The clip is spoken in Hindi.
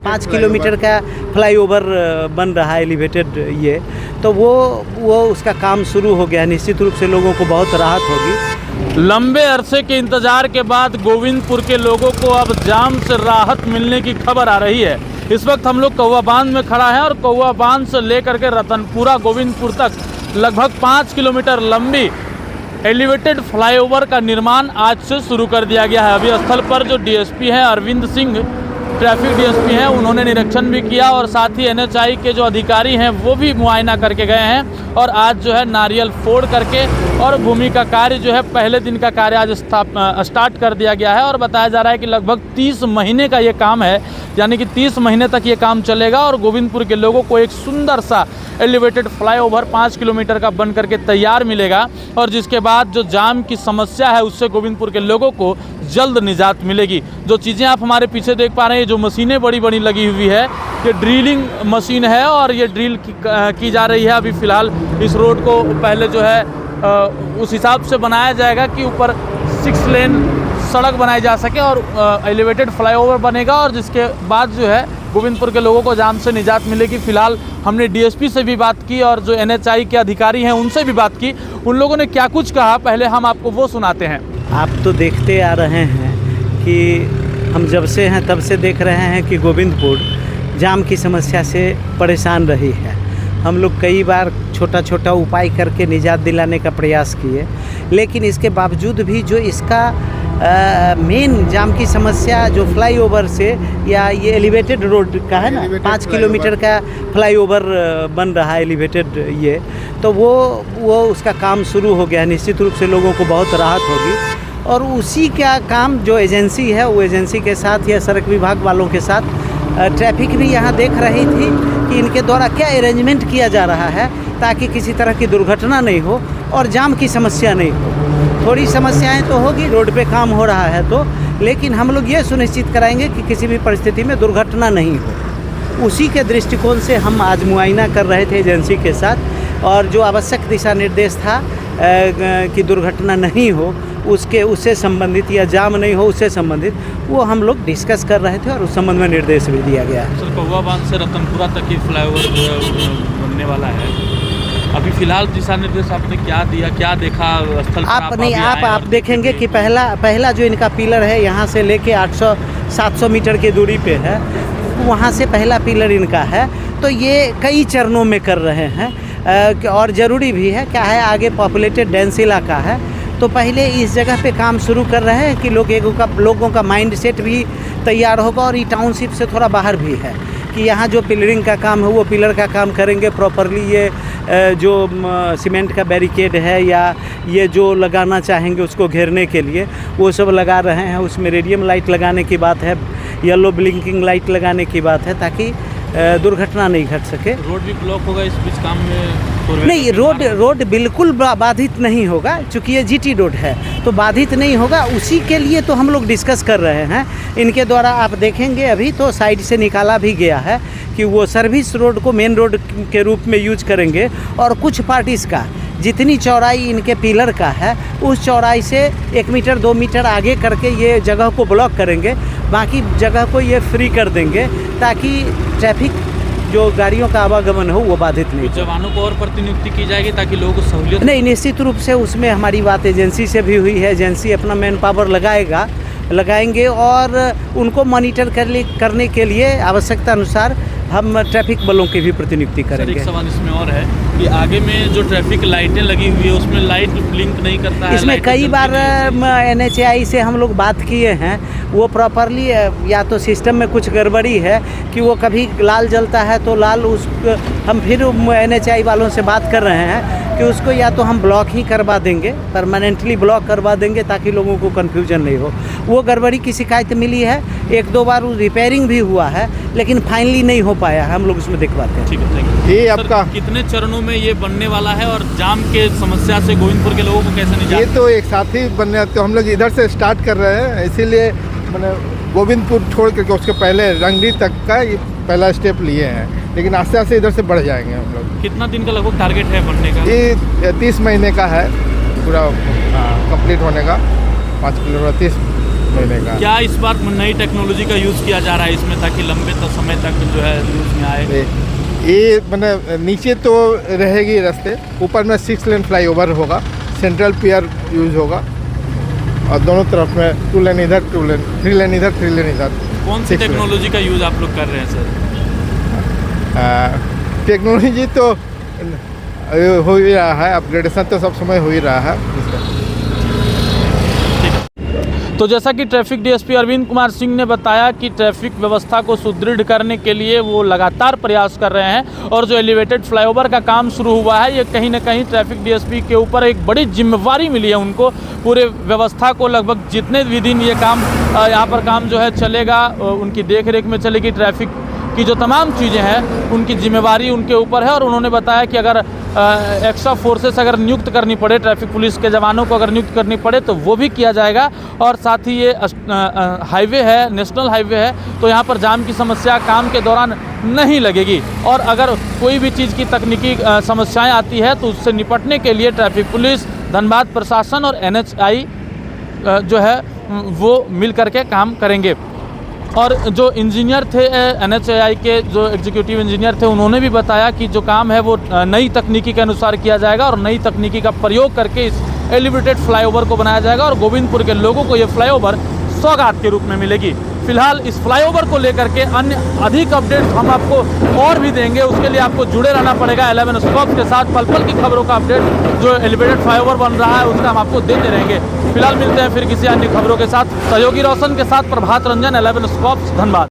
5 किलोमीटर का फ्लाईओवर बन रहा है एलिवेटेड, ये तो वो उसका काम शुरू हो गया। निश्चित रूप से लोगों को बहुत राहत होगी। लंबे अरसे के इंतजार के बाद गोविंदपुर के लोगों को अब जाम से राहत मिलने की खबर आ रही है। इस वक्त हम लोग कौवा बांध में खड़ा है और कौवा बांध से लेकर के रतनपुरा गोविंदपुर तक लगभग 5 किलोमीटर लंबी एलिवेटेड फ्लाईओवर का निर्माण आज से शुरू कर दिया गया है। अभी स्थल पर जो डीएसपी हैं अरविंद सिंह, ट्रैफिक डीएसपी हैं, उन्होंने निरीक्षण भी किया और साथ ही एनएचआई के जो अधिकारी हैं वो भी मुआयना करके गए हैं और आज जो है नारियल फोड़ करके और भूमि का कार्य जो है पहले दिन का कार्य आज स्टार्ट कर दिया गया है। और बताया जा रहा है कि लगभग 30 महीने का ये काम है, यानी कि 30 महीने तक ये काम चलेगा और गोविंदपुर के लोगों को एक सुंदर सा एलिवेटेड फ्लाईओवर 5 किलोमीटर का बन करके तैयार मिलेगा और जिसके बाद जो जाम की समस्या है उससे गोविंदपुर के लोगों को जल्द निजात मिलेगी। जो चीज़ें आप हमारे पीछे देख पा रहे हैं, जो मशीनें बड़ी बड़ी लगी हुई है, ये ड्रिलिंग मशीन है और ये ड्रिल की जा रही है। अभी फ़िलहाल इस रोड को पहले जो है उस हिसाब से बनाया जाएगा कि ऊपर 6 लेन सड़क बनाई जा सके और एलिवेटेड फ्लाईओवर बनेगा और जिसके बाद जो है गोविंदपुर के लोगों को जाम से निजात मिलेगी। फ़िलहाल हमने डीएसपी से भी बात की और जो एनएचआई के अधिकारी हैं उनसे भी बात की। उन लोगों ने क्या कुछ कहा पहले हम आपको वो सुनाते हैं। आप तो देखते आ रहे हैं कि हम जब से हैं तब से देख रहे हैं कि गोविंदपुर जाम की समस्या से परेशान रही है। हम लोग कई बार छोटा छोटा उपाय करके निजात दिलाने का प्रयास किए, लेकिन इसके बावजूद भी जो इसका मेन जाम की समस्या जो फ्लाईओवर से या ये एलिवेटेड रोड का है ना, 5 किलोमीटर का फ्लाईओवर बन रहा है एलिवेटेड, ये तो वो उसका काम शुरू हो गया। निश्चित रूप से लोगों को बहुत राहत होगी और उसी का काम जो एजेंसी है वो एजेंसी के साथ या सड़क विभाग वालों के साथ ट्रैफिक भी यहाँ देख रही थी कि इनके द्वारा क्या अरेंजमेंट किया जा रहा है ताकि किसी तरह की दुर्घटना नहीं हो और जाम की समस्या नहीं हो। थोड़ी समस्याएं तो होगी, रोड पे काम हो रहा है तो, लेकिन हम लोग ये सुनिश्चित कराएंगे कि किसी भी परिस्थिति में दुर्घटना नहीं हो। उसी के दृष्टिकोण से हम आज मुआयना कर रहे थे एजेंसी के साथ और जो आवश्यक दिशा निर्देश था कि दुर्घटना नहीं हो उससे संबंधित या जाम नहीं हो उससे संबंधित, वो हम लोग डिस्कस कर रहे थे और उस संबंध में निर्देश भी दिया गया है। सर, कौवा बांध से रतनपुरा तक की फ्लाईओवर बनने वाला है। अभी फिलहाल दिशा निर्देश आपने क्या दिया, क्या देखा स्थल पर? आप देखेंगे कि पहला जो इनका पिलर है यहाँ से लेके 800-700 मीटर की दूरी पे है, वहाँ से पहला पिलर इनका है। तो ये कई चरणों में कर रहे हैं और ज़रूरी भी है, क्या है आगे पॉपुलेटेड डेंस इलाका है तो पहले इस जगह पे काम शुरू कर रहे हैं कि लोगों का माइंड सेट भी तैयार होगा और ये टाउनशिप से थोड़ा बाहर भी है कि यहाँ जो पिलरिंग का काम है वो पिलर का काम करेंगे प्रॉपरली। ये जो सीमेंट का बैरिकेड है या ये जो लगाना चाहेंगे उसको घेरने के लिए वो सब लगा रहे हैं। उसमें रेडियम लाइट लगाने की बात है, येलो ब्लिंकिंग लाइट लगाने की बात है ताकि दुर्घटना नहीं घट सके। रोड भी ब्लॉक होगा इस बीच काम में? नहीं, रोड बिल्कुल बाधित नहीं होगा, चूँकि ये जीटी रोड है तो बाधित नहीं होगा। उसी के लिए तो हम लोग डिस्कस कर रहे हैं। इनके द्वारा आप देखेंगे अभी तो साइड से निकाला भी गया है कि वो सर्विस रोड को मेन रोड के रूप में यूज करेंगे और कुछ पार्ट इसका जितनी चौड़ाई इनके पिलर का है उस चौड़ाई से 1 मीटर 2 मीटर आगे करके ये जगह को ब्लॉक करेंगे, बाकी जगह को ये फ्री कर देंगे ताकि ट्रैफिक जो गाड़ियों का आवागमन हो वो बाधित नहीं। जवानों को और प्रतिनियुक्ति की जाएगी ताकि लोगों को सहूलियत? नहीं, निश्चित रूप से उसमें हमारी बात एजेंसी से भी हुई है। एजेंसी अपना मैन पावर लगाएंगे और उनको मॉनिटर करने के लिए आवश्यकता अनुसार हम ट्रैफिक बलों की भी प्रतिनियुक्ति करेंगे। सर, एक सवाल इसमें और है कि आगे में जो ट्रैफिक लाइटें लगी हुई है उसमें लाइट ब्लिंक नहीं करता है? इसमें कई बार एनएचआई से हम लोग बात किए हैं, वो प्रॉपरली या तो सिस्टम में कुछ गड़बड़ी है कि वो कभी लाल जलता है तो लाल हम फिर एनएचआई वालों से बात कर रहे हैं कि उसको या तो हम ब्लॉक ही करवा देंगे, परमानेंटली ब्लॉक करवा देंगे ताकि लोगों को कन्फ्यूजन नहीं हो। वो गड़बड़ी की शिकायत मिली है, 1-2 बार रिपेयरिंग भी हुआ है लेकिन फाइनली नहीं हो पाया है। हम लोग उसमें दिखवाते हैं। ठीक है, थैंक यू। ये आपका कितने चरणों में ये बनने वाला है और जाम के समस्या से गोविंदपुर के लोगों को कैसे निजात? ये तो एक साथ ही बनने, तो हम लोग इधर से स्टार्ट कर रहे हैं, इसीलिए मैंने गोविंदपुर छोड़ करके उसके पहले रंगरी तक का ये पहला स्टेप लिए हैं, लेकिन आस्ते आस्ते इधर से बढ़ जाएंगे हम लोग। कितना दिन का लगभग टारगेट है बनने का? ये 30 महीने का है पूरा कंप्लीट होने का। 5 किलोमीटर 30 महीने का। क्या इस बार नई टेक्नोलॉजी का यूज़ किया जा रहा है इसमें, ताकि लंबे समय तक जो है न्यूज़ में आए? ये मैंने नीचे तो रहेगी रास्ते, ऊपर में 6 लेन फ्लाईओवर होगा, सेंट्रल पियर यूज होगा और दोनों तरफ में 2 लेन इधर 2 लेन 3 लेन इधर 3 लेन इधर। कौन सी टेक्नोलॉजी का यूज़ आप लोग कर रहे हैं सर? टेक्नोलॉजी तो हो ही रहा है, अपग्रेडेशन तो सब समय हो ही रहा है। तो जैसा कि ट्रैफिक डीएसपी अरविंद कुमार सिंह ने बताया कि ट्रैफिक व्यवस्था को सुदृढ़ करने के लिए वो लगातार प्रयास कर रहे हैं और जो एलिवेटेड फ्लाईओवर का काम शुरू हुआ है, ये कहीं ना कहीं ट्रैफिक डीएसपी के ऊपर एक बड़ी जिम्मेवारी मिली है उनको। पूरे व्यवस्था को लगभग जितने भी दिन ये काम यहाँ पर काम जो है चलेगा, उनकी देख रेख में चलेगी। ट्रैफिक की जो तमाम चीज़ें हैं उनकी जिम्मेवारी उनके ऊपर है और उन्होंने बताया कि अगर एक्स्ट्रा फोर्सेस अगर नियुक्त करनी पड़े, ट्रैफिक पुलिस के जवानों को अगर नियुक्त करनी पड़े तो वो भी किया जाएगा। और साथ ही ये हाईवे है, नेशनल हाईवे है, तो यहाँ पर जाम की समस्या काम के दौरान नहीं लगेगी। और अगर कोई भी चीज़ की तकनीकी समस्याएं आती है तो उससे निपटने के लिए ट्रैफिक पुलिस, धनबाद प्रशासन और NHAI जो है वो मिल करके काम करेंगे। और जो इंजीनियर थे NHAI के, जो एग्जीक्यूटिव इंजीनियर थे, उन्होंने भी बताया कि जो काम है वो नई तकनीकी के अनुसार किया जाएगा और नई तकनीकी का प्रयोग करके इस एलिवेटेड फ्लाईओवर को बनाया जाएगा और गोविंदपुर के लोगों को ये फ्लाईओवर सौगात के रूप में मिलेगी। फिलहाल इस फ्लाईओवर को लेकर के अन्य अधिक अपडेट्स हम आपको और भी देंगे, उसके लिए आपको जुड़े रहना पड़ेगा 11 स्टॉप्स के साथ। पल पल की खबरों का अपडेट जो एलिवेटेड फ्लाईओवर बन रहा है उसका हम आपको देते रहेंगे। फिलहाल मिलते हैं फिर किसी अन्य खबरों के साथ। सहयोगी रोशन के साथ प्रभात रंजन, 11 स्टॉप्स, धनबाद।